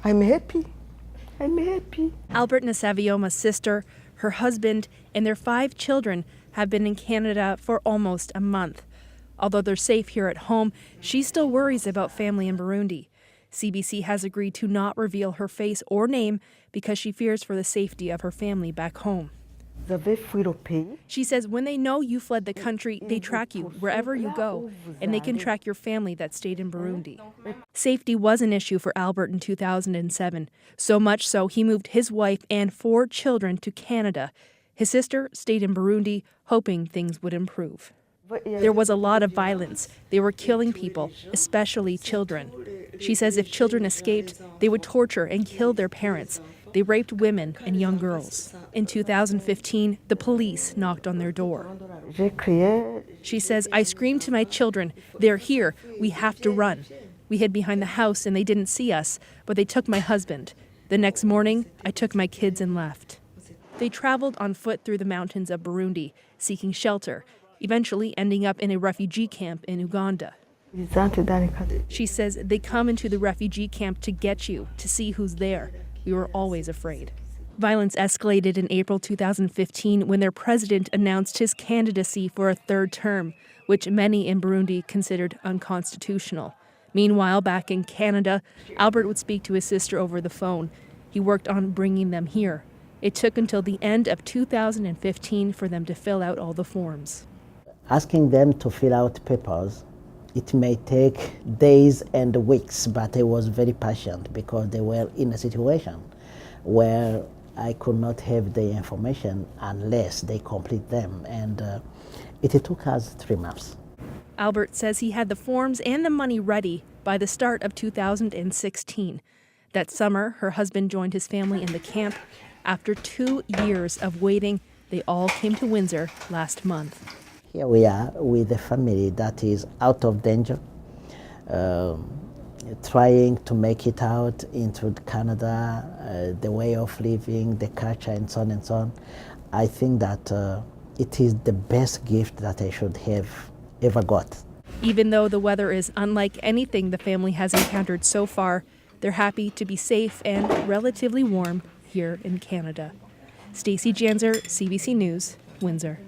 I'm happy. I'm happy. Albert Nasavioma's sister, her husband, and their 5 children have been in Canada for almost a month. Although they're safe here at home, she still worries about family in Burundi. CBC has agreed to not reveal her face or name because she fears for the safety of her family back home. She says when they know you fled the country, they track you wherever you go, and they can track your family that stayed in Burundi. Safety was an issue for Albert in 2007, so much so he moved his wife and 4 children to Canada. His sister stayed in Burundi, hoping things would improve. There was a lot of violence. They were killing people, especially children. She says if children escaped, they would torture and kill their parents. They raped women and young girls. In 2015, the police knocked on their door. She says, I screamed to my children, they're here, we have to run. We hid behind the house and they didn't see us, but they took my husband. The next morning, I took my kids and left. They traveled on foot through the mountains of Burundi, seeking shelter, eventually ending up in a refugee camp in Uganda. She says they come into the refugee camp to get you, to see who's there. We were always afraid. Violence escalated in April 2015 when their president announced his candidacy for a 3rd term, which many in Burundi considered unconstitutional. Meanwhile, back in Canada, Albert would speak to his sister over the phone. He worked on bringing them here. It took until the end of 2015 for them to fill out all the forms. Asking them to fill out papers, it may take days and weeks, but I was very patient because they were in a situation where I could not have the information unless they complete them, and it took us 3 months. Albert says he had the forms and the money ready by the start of 2016. That summer, her husband joined his family in the camp. After 2 years of waiting, they all came to Windsor last month. Here we are with a family that is out of danger, trying to make it out into Canada, the way of living, the culture, and so on and so on. I think that it is the best gift that I should have ever got. Even though the weather is unlike anything the family has encountered so far, they're happy to be safe and relatively warm here in Canada. Stacey Janzer, CBC News, Windsor.